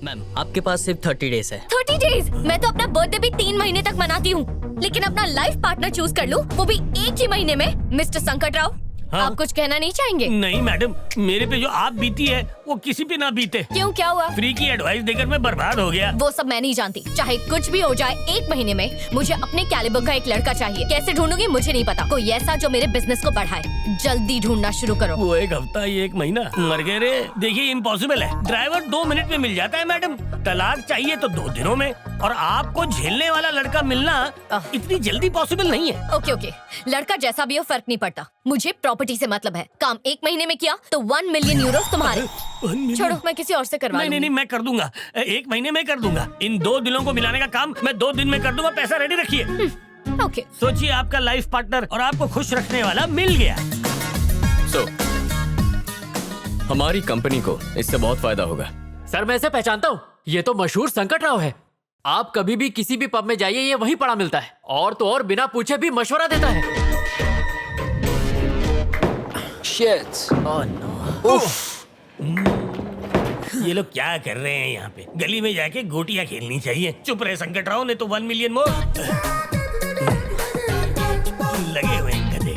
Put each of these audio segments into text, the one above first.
Ma'am आपके पास सिर्फ 30 days है। 30 डेज? मैं तो अपना बर्थडे भी 3 महीने तक मनाती हूँ, लेकिन अपना लाइफ पार्टनर चूज कर लूँ वो भी एक ही महीने में। मिस्टर संकट राव, हाँ? आप कुछ कहना नहीं चाहेंगे? नहीं मैडम, मेरे पे जो आप बीती है वो किसी पे ना बीते। क्यों, क्या हुआ? फ्री की एडवाइस देकर मैं बर्बाद हो गया। वो सब मैं नहीं जानती, चाहे कुछ भी हो जाए, एक महीने में मुझे अपने कैलिबर का एक लड़का चाहिए। कैसे ढूंढूंगी मुझे नहीं पता, कोई ऐसा जो मेरे बिजनेस को बढ़ाए। जल्दी ढूंढना शुरू करो। वो एक हफ्ता, ये एक महीना, मर गए रे। देखिए इम्पॉसिबल है, ड्राइवर 2 मिनट में मिल जाता है मैडम। तलाक चाहिए तो 2 दिनों में, और आपको झेलने वाला लड़का मिलना इतनी जल्दी पॉसिबल नहीं है। ओके ओके, लड़का जैसा भी हो फर्क नहीं पड़ता, मुझे प्रॉपर्टी से मतलब है। काम 1 महीने में किया तो 1 मिलियन यूरो तुम्हारे। छोड़ो, मैं किसी और से करवा नहीं, लूंगी। मैं कर दूंगा, 1 महीने में कर दूंगा। इन 2 दिलों को मिलाने का काम मैं 2 दिन में कर दूंगा। पैसा रेडी रखिए। ओके। सोचिए आपका लाइफ पार्टनर और आपको खुश रखने वाला मिल गया। हमारी कंपनी को इससे बहुत फायदा होगा। सर मैं इसे पहचानता हूँ, ये तो मशहूर संकट राव है। आप कभी भी किसी भी पब में जाइए, ये वहीं पड़ा मिलता है, और तो और बिना पूछे भी मशवरा देता है। Shit. Oh no. ये लोग क्या कर रहे हैं यहाँ पे? गली में जाके गोटियां खेलनी चाहिए। चुप रहे संकट राव, ने तो 1 मिलियन मोर। लगे हुए हैं गधे।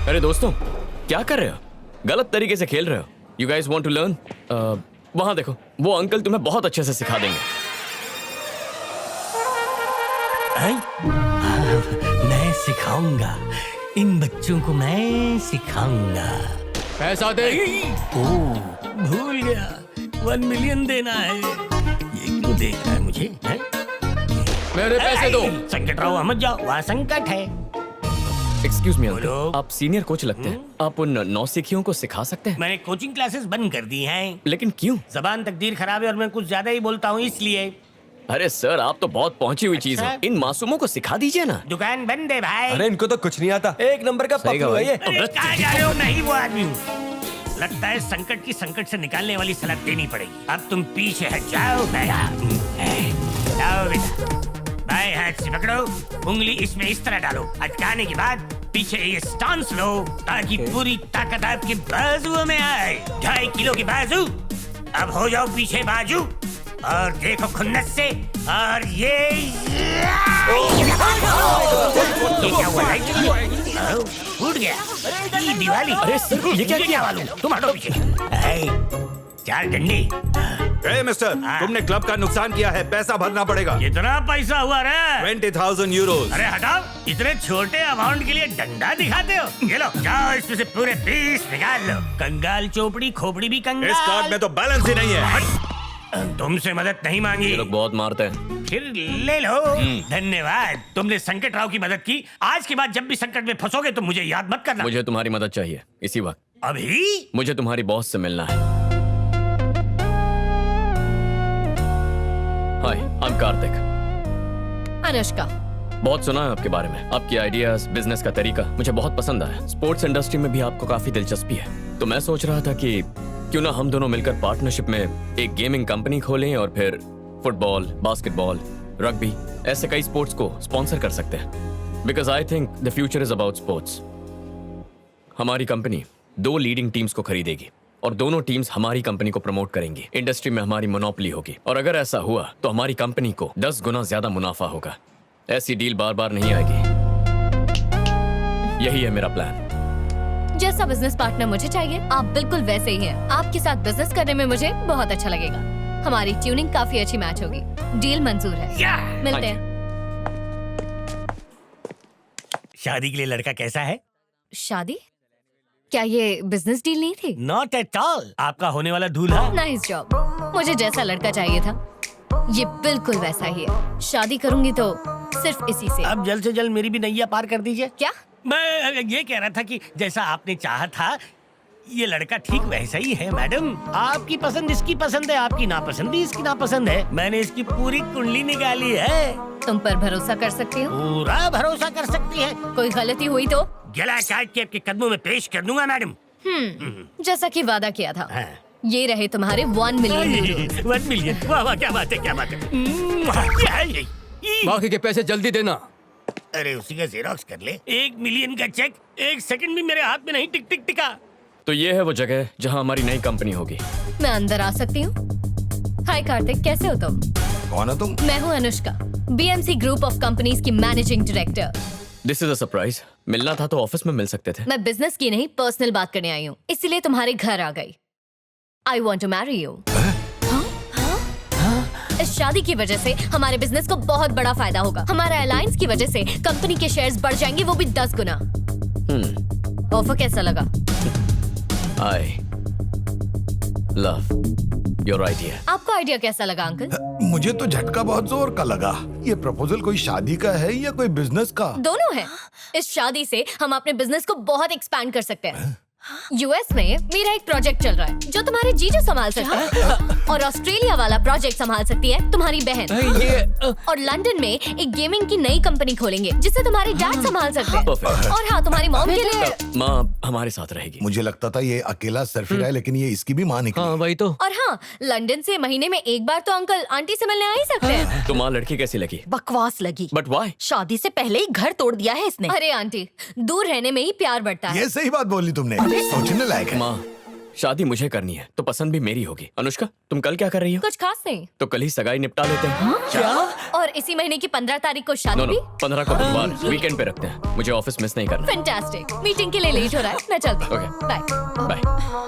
अरे दोस्तों, क्या कर रहे हो? गलत तरीके से खेल रहे हो। You guys want to learn? वहाँ देखो, वो अंकल तुम्हें बहुत अच्छे से सिखा देंगे। मैं सिखाऊंगा, इन बच्चों को मैं सिखाऊंगा। पैसा दे। ओह, भूल गया, 1 मिलियन देना है। ये क्यों देख रहा है मुझे? है? मेरे पैसे दो। संकट राव मत जाओ, वहाँ संकट है। एक्सक्यूज मी बोलो। अंकल, आप सीनियर कोच लगते हैं। आप उन नौसिखियों को सिखा सकते हैं? मैंने कोचिंग क्लासेस बंद कर दी हैं। लेकिन क्यों? जबान तकदीर खराब है और मैं कुछ ज्यादा ही बोलता हूँ, इसलिए। अरे सर, आप तो बहुत पहुंची हुई चीज है। अच्छा। इन मासूमों को सिखा दीजिए ना। दुकान बंद है भाई। अरे इनको तो कुछ नहीं आता, 1 नंबर का सही पप्पू कहा है ये। अरे कहाँ जा रहे हो? नहीं वो आदमी हूँ। लगता है संकट की संकट से निकालने वाली सलाह देनी पड़ेगी। अब तुम पीछे हट जाओ। जाओ बेटा, बाएं हाथ से पकड़ो, उंगली इसमें इस तरह डालो, अटकाने के बाद पीछे ये स्टांस लो ताकि पूरी ताकत आपके बाजुओं में आए। 2.5 किलो की बाजू। अब हो जाओ पीछे बाजू और देखो खुन्नस से। और ये क्या हुआ? फूट गया। ये दिवाली। अरे सर, ये क्या किया? वालों, तुम हटो पीछे। 4 डंडे। ए मिस्टर, तुमने क्लब का नुकसान किया है, पैसा भरना पड़ेगा। कितना पैसा हुआ रे? 20,000 यूरोज। अरे हटाओ, इतने छोटे अमाउंट के लिए डंडा दिखाते हो? ये लो, जाओ इसमें से पूरे 20 निकाल लो। कंगाल चोपड़ी, खोपड़ी भी कंगाल। इस कार्ड में तो बैलेंस ही नहीं है। तुमसे मदद नहीं मांगी। ये लोग बहुत मारते हैं। फिर ले लो। धन्यवाद, तुमने संकट राव की मदद की। आज के बाद जब भी संकट में फंसोगे तो मुझे याद मत करना। मुझे तुम्हारी मदद चाहिए इसी वक्त। अभी? मुझे तुम्हारी बॉस से मिलना है। हाय, आई एम कार्तिक। अनुष्का। बहुत सुना है आपके बारे में। आपकी आइडियाज, बिजनेस का तरीका मुझे बहुत पसंद आया। स्पोर्ट्स इंडस्ट्री में भी आपको काफी दिलचस्पी है, तो मैं सोच रहा था कि क्यों ना हम दोनों मिलकर पार्टनरशिप में एक गेमिंग कंपनी खोलें और फिर फुटबॉल, बास्केटबॉल, रग्बी, ऐसे कई स्पोर्ट्स को स्पॉन्सर कर सकते हैं। Because I think the future is about sports. हमारी कंपनी 2 लीडिंग टीम्स को खरीदेगी और दोनों टीम्स हमारी कंपनी को प्रमोट करेंगी। इंडस्ट्री में हमारी मोनोपोली होगी, और अगर ऐसा हुआ तो हमारी कंपनी को 10 गुना ज्यादा मुनाफा होगा। ऐसी डील बार बार नहीं आएगी। यही है मेरा प्लान। जैसा बिजनेस पार्टनर मुझे चाहिए, आप बिल्कुल वैसे ही हैं। आपके साथ बिजनेस करने में मुझे बहुत अच्छा लगेगा। हमारी ट्यूनिंग काफी अच्छी मैच होगी। डील मंजूर है। मिलते हैं। शादी के लिए लड़का कैसा है? शादी? क्या ये बिजनेस डील नहीं थी? Not at all. आपका होने वाला दूल्हा। Nice job. मुझे जैसा लड़का चाहिए था, ये बिल्कुल वैसा ही है। शादी करूंगी तो सिर्फ इसी से। अब जल्द से जल्द मेरी भी नैया पार कर दीजिए। क्या? मैं ये कह रहा था कि जैसा आपने चाहा था, ये लड़का ठीक वैसा ही है मैडम। आपकी पसंद इसकी पसंद है, आपकी नापसंद भी इसकी नापसंद है। मैंने इसकी पूरी कुंडली निकाली है। तुम पर भरोसा कर सकती हो? पूरा भरोसा कर सकती है। कोई गलती हुई तो? गला काट के आपके कदमों में पेश कर दूंगा मैडम। जैसा कि वादा किया था। हाँ। ये रहे तुम्हारे 1 मिलियन यूरो। 1 मिलियन। वाह वाह, क्या बात है, क्या बात है। क्या है ये? बाकी के पैसे जल्दी देना। अरे उसी का जेरोक्स कर ले। 1 मिलियन का चेक 1 सेकंड भी मेरे हाथ में नहीं टिक टिक टिका। तो ये है वो जगह जहाँ हमारी नई कंपनी होगी। मैं अंदर आ सकती हूँ? हाय कार्तिक, कैसे हो तुम? कौन है तुम? मैं हूँ Anushka, BMC group of companies की managing director. This is a surprise. मिलना था तो ऑफिस में मिल सकते थे। मैं बिजनेस की नहीं, पर्सनल बात करने आई हूँ, इसीलिए तुम्हारे घर आ गई। I want to marry you. इस शादी की वजह से हमारे बिजनेस को बहुत बड़ा फायदा होगा। हमारा अलायंस की वजह से कंपनी के शेयर्स बढ़ जाएंगे, वो भी 10 गुना। ऑफर कैसा लगा? I love your idea. आपको आइडिया कैसा लगा अंकल? मुझे तो झटका बहुत जोर का लगा। ये प्रपोजल कोई शादी का है या कोई बिजनेस का? दोनों है। इस शादी से हम अपने बिजनेस को बहुत एक्सपैंड कर सकते हैं। यूएस में मेरा एक प्रोजेक्ट चल रहा है जो तुम्हारे जीजू संभाल सकते हैं, और ऑस्ट्रेलिया वाला प्रोजेक्ट संभाल सकती है तुम्हारी बहन। और लंदन में एक गेमिंग की नई कंपनी खोलेंगे जिसे तुम्हारे डैड संभाल सकते हैं। Perfect. और हाँ, तुम्हारी मॉम के लिए। माँ हमारे साथ रहेगी। मुझे लगता था ये अकेला सरफिरा है, लेकिन ये इसकी भी माँ निकली। हाँ वही तो। और हाँ, लंदन से महीने में एक बार तो अंकल आंटी से मिलने आ ही सकते हैं। तो माँ लड़की कैसी लगी? बकवास लगी। But why? शादी से पहले ही घर तोड़ दिया है इसने। अरे आंटी, दूर रहने में ही प्यार बढ़ता है। ये सही बात बोली तुमने, सोचने लायक है। माँ शादी मुझे करनी है तो पसंद भी मेरी होगी। अनुष्का तुम कल क्या कर रही हो? कुछ खास नहीं। तो कल ही सगाई निपटा लेते हैं। क्या? और इसी महीने की 15 तारीख को शादी नो भी? 15 को बुधवार वीकेंड पे रखते हैं। मुझे ऑफिस मिस नहीं करना। फैंटास्टिक। मीटिंग के लिए लेट हो रहा है, मैं चलती हूँ। Okay. Bye bye.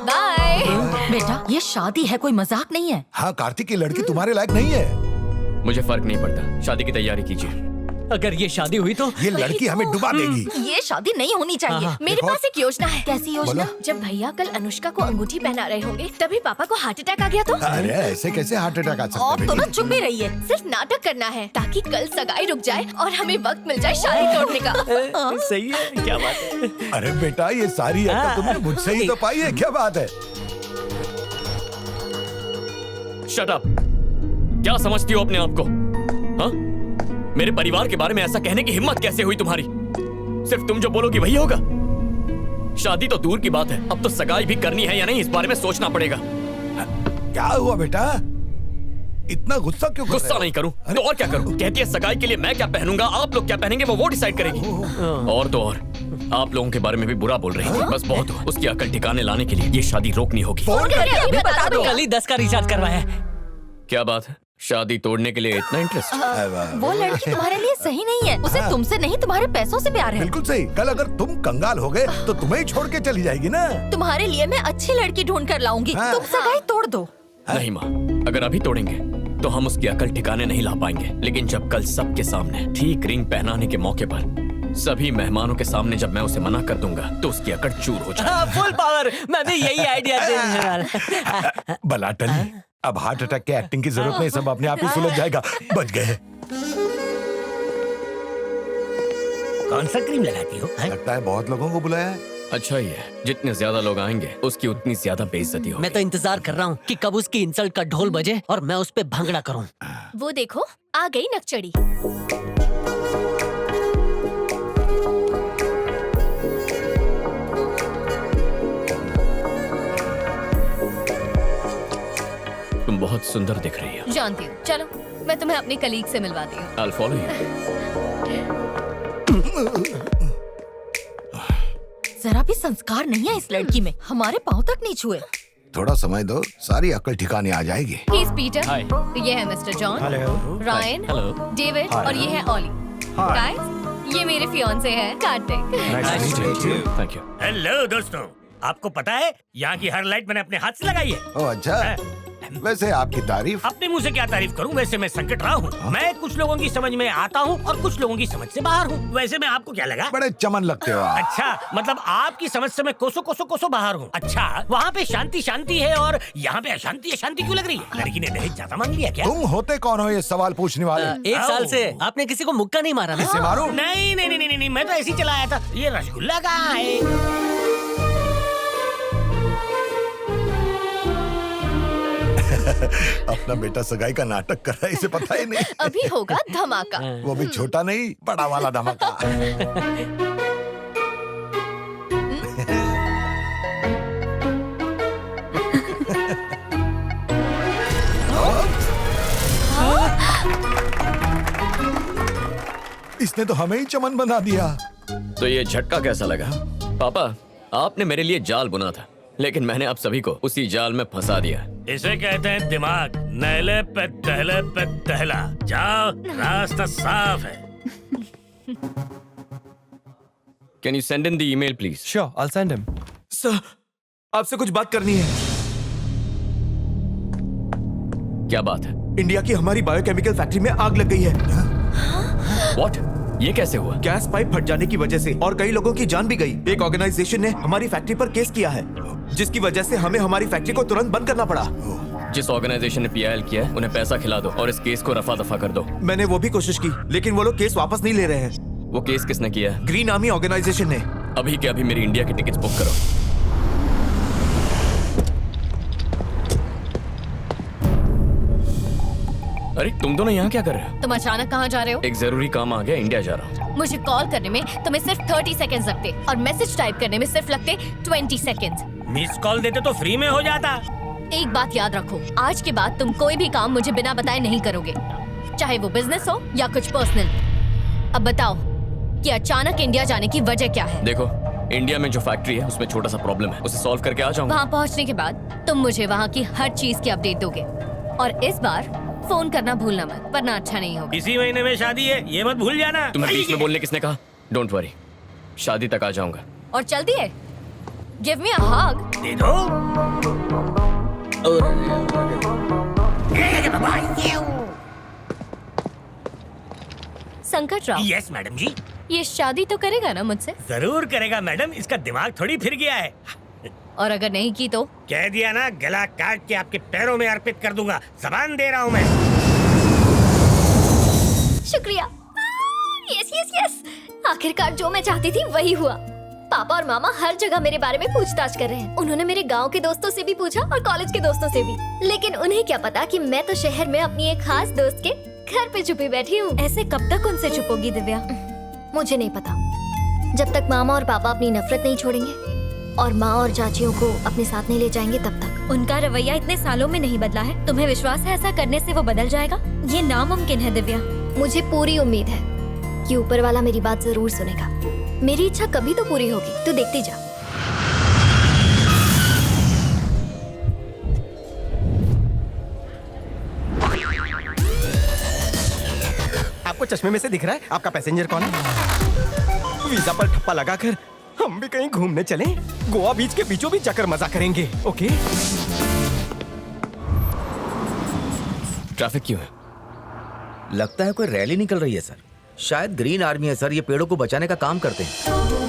बाय। बेटा ये शादी है, कोई मजाक नहीं है। हाँ कार्तिक, ये लड़की तुम्हारे लायक नहीं है। मुझे फर्क नहीं पड़ता, शादी की तैयारी कीजिए। अगर ये शादी हुई तो ये लड़की हमें डुबा देगी। ये शादी नहीं होनी चाहिए। मेरे पास एक योजना है। कैसी योजना? जब भैया कल अनुष्का को अंगूठी पहना रहे होंगे तभी पापा को हार्ट अटैक आ गया तो? अरे ऐसे कैसे हार्ट अटैक आ सकता और है तो ना बेटी? चुप ही रहिए। सिर्फ नाटक करना है ताकि कल सगाई रुक जाए और हमें वक्त मिल जाए शादी तोड़ने का। सही है, क्या बात है। अरे बेटा, ये सारी अकल तुमने मुझसे ही तो पाई है, क्या बात है? Shut up. क्या समझती हो अपने आप को? हाँ? मेरे परिवार के बारे में ऐसा कहने की हिम्मत कैसे हुई तुम्हारी? सिर्फ तुम जो बोलोगी वही होगा? शादी तो दूर की बात है, अब तो सगाई भी करनी है या नहीं इस बारे में सोचना पड़ेगा। क्या हुआ बेटा, इतना गुस्सा क्यों कर रहे गुस्सा हो? नहीं करूं तो और क्या करूं? कहती है सगाई के लिए मैं क्या पहनूंगा, आप लोग क्या पहनेंगे वो डिसाइड करेगी। और तो और आप लोगों के बारे में भी बुरा बोल रही थी। बस बहुत हुआ। उसकी अकल ठिकाने लाने के लिए ये शादी रोकनी होगी। फोन करके अभी बता दो। कल ही 10 का रिचार्ज करवाया है। क्या बात है, शादी तोड़ने के लिए इतना इंटरेस्ट? वो लड़की तुम्हारे लिए सही नहीं है। उसे तुमसे नहीं तुम्हारे पैसों से प्यार है। बिल्कुल सही। कल अगर तुम कंगाल हो गए तो तुम्हें ही छोड़ के चली जाएगी ना। तुम्हारे लिए मैं अच्छी लड़की ढूंढ कर लाऊंगी। हाँ। तुम सगाई तोड़ दो। नहीं माँ, अगर अभी तोड़ेंगे तो हम उसकी अकल ठिकाने नहीं ला पाएंगे। लेकिन जब कल सबके सामने ठीक रिंग पहनाने के मौके पर सभी मेहमानों के सामने जब मैं उसे मना कर दूंगा तो उसकी अकड़ चूर हो जाएगी। Full power. मैं भी यही आइडिया देने वाला। भला टली, अब हार्ट अटैक के एक्टिंग की जरूरत नहीं, सब अपने आप ही सुलझ जाएगा। बच गए। कौन सा क्रीम लगाती हो? लगता है बहुत लोगों को बुलाया है। अच्छा ही है, जितने ज्यादा लोग आएंगे उसकी उतनी ज्यादा बेइज्जती होगी। मैं तो इंतजार कर रहा हूँ कि कब उसकी इंसल्ट का ढोल बजे और मैं उस पे भंगड़ा करूँ। वो देखो आ गई नकचड़ी। तुम बहुत सुंदर दिख रही हो। जानती हूँ, चलो मैं तुम्हें अपने कलीग से मिलवाती हूँ। I'll follow you। जरा भी संस्कार नहीं है इस लड़की में। हमारे पाँव तक नहीं छुए। थोड़ा समय दो, सारी अकल ठिकाने आ जाएगी। He's Peter। Hi। ये है mister John, Ryan, Hello। David और ये है ऑली। गाइस, ये मेरे फियांसे हैं कार्तिक। Thank you. हेलो दोस्तों, आपको पता है यहाँ की हर लाइट मैंने अपने हाथ से लगाई है। ओ अच्छा, वैसे आपकी तारीफ। अपने मुंह से क्या तारीफ करूं? वैसे मैं संकट रहा हूँ। मैं कुछ लोगों की समझ में आता हूँ और कुछ लोगों की समझ से बाहर हूँ। वैसे मैं आपको क्या लगा? बड़े चमन लगते हो आप। अच्छा, मतलब आपकी समझ से मैं कोसों बाहर हूँ। अच्छा, वहाँ पे शांति शांति है और यहाँ पे अशांति अशांति क्यों लग रही है? लड़की ने दहेज ज्यादा मांग लिया क्या? तुम होते कौन हो ये सवाल पूछने वाले? 1 साल से आपने किसी को मुक्का नहीं मारा ना? इसे मारो। नहीं नहीं नहीं नहीं नहीं, मैं तो ऐसे ही चलाया था। ये रसगुल्ला कहाँ है? अपना बेटा सगाई का नाटक कर रहा है, इसे पता ही नहीं। अभी होगा धमाका। वो भी छोटा नहीं, बड़ा वाला धमाका। इसने तो हमें ही चमन बना दिया। तो ये झटका कैसा लगा? पापा, आपने मेरे लिए जाल बुना था लेकिन मैंने आप सभी को उसी जाल में फंसा दिया। इसे कहते हैं दिमाग। नहले पे दहला। जाओ, रास्ता साफ है। Can you send in the email please? Sure, I'll send him. Sir, आपसे कुछ बात करनी है। क्या बात है? इंडिया की हमारी बायोकेमिकल फैक्ट्री में आग लग गई है। व्हाट? ये कैसे हुआ? गैस पाइप फट जाने की वजह से और कई लोगों की जान भी गई। एक ऑर्गेनाइजेशन ने हमारी फैक्ट्री पर केस किया है, जिसकी वजह से हमें हमारी फैक्ट्री को तुरंत बंद करना पड़ा। जिस ऑर्गेनाइजेशन ने पीआईएल किया है उन्हें पैसा खिला दो और इस केस को रफा दफा कर दो। मैंने वो भी कोशिश की, लेकिन वो लोग केस वापस नहीं ले रहे हैं। वो केस किसने किया है? ग्रीन आर्मी ऑर्गेनाइजेशन ने। अभी के अभी मेरी इंडिया की टिकट्स बुक करो। अरे तुम दोनों यहाँ क्या कर रहे हो? तुम अचानक कहाँ जा रहे हो? एक जरूरी काम आ गया, इंडिया जा रहा हूँ। मुझे कॉल करने में तुम्हें सिर्फ 30 सेकंड्स लगते और मैसेज टाइप करने में सिर्फ लगते 20 सेकंड्स। मिस कॉल देते तो फ्री में हो जाता। एक बात याद रखो, आज के बाद तुम कोई भी काम मुझे बिना बताए नहीं करोगे, चाहे वो बिजनेस हो या कुछ पर्सनल। अब बताओ कि अचानक इंडिया जाने की वजह क्या है? देखो, इंडिया में जो फैक्ट्री है उसमें छोटा सा प्रॉब्लम है, उसे सॉल्व करके आ जाऊंगा। वहाँ पहुँचने के बाद तुम मुझे वहाँ की हर चीज की अपडेट दोगे और इस बार फोन करना भूलना मत, वरना अच्छा नहीं होगा। इसी महीने में शादी है, ये मत भूल जाना। तुम्हें बीच में बोलने किसने कहा? डोंट वरी, शादी तक आ जाऊंगा। और चलती है, गिव मी अ हग। दे दो। संकट राव, यस मैडम जी। ये शादी तो करेगा ना मुझसे? जरूर करेगा मैडम, इसका दिमाग थोड़ी फिर गया है। और अगर नहीं की तो? कह दिया ना, गला काट के आपके पैरों में अर्पित कर दूंगा। जबान दे रहा हूँ मैं। शुक्रिया। यस यस यस, आखिरकार जो मैं चाहती थी वही हुआ। पापा और मामा हर जगह मेरे बारे में पूछताछ कर रहे हैं। उन्होंने मेरे गांव के दोस्तों से भी पूछा और कॉलेज के दोस्तों से भी, लेकिन उन्हें क्या पता कि मैं तो शहर में अपनी एक खास दोस्त के घर पे छुपी बैठी हूँ। ऐसे कब तक उनसे छुपोगी दिव्या? मुझे नहीं पता, जब तक मामा और पापा अपनी नफरत नहीं छोड़ेंगे और माँ और चाचियों को अपने साथ नहीं ले जाएंगे तब तक। उनका रवैया इतने सालों में नहीं बदला है, तुम्हें विश्वास है ऐसा करने से वो बदल जाएगा? ये नामुमकिन है दिव्या। मुझे पूरी उम्मीद है कि ऊपर वाला मेरी बात जरूर सुनेगा। मेरी इच्छा कभी तो पूरी होगी, तू देखती जा। आपको चश्मे में से दिख रहा है आपका पैसेंजर कौन है? वीजा पर ठप्पा लगाकर हम भी कहीं घूमने चलें। गोवा बीच के बीचों बीच जाकर मजा करेंगे। ओके? ट्रैफिक क्यों है? लगता है कोई रैली निकल रही है सर। शायद ग्रीन आर्मी है सर, ये पेड़ों को बचाने का काम करते हैं।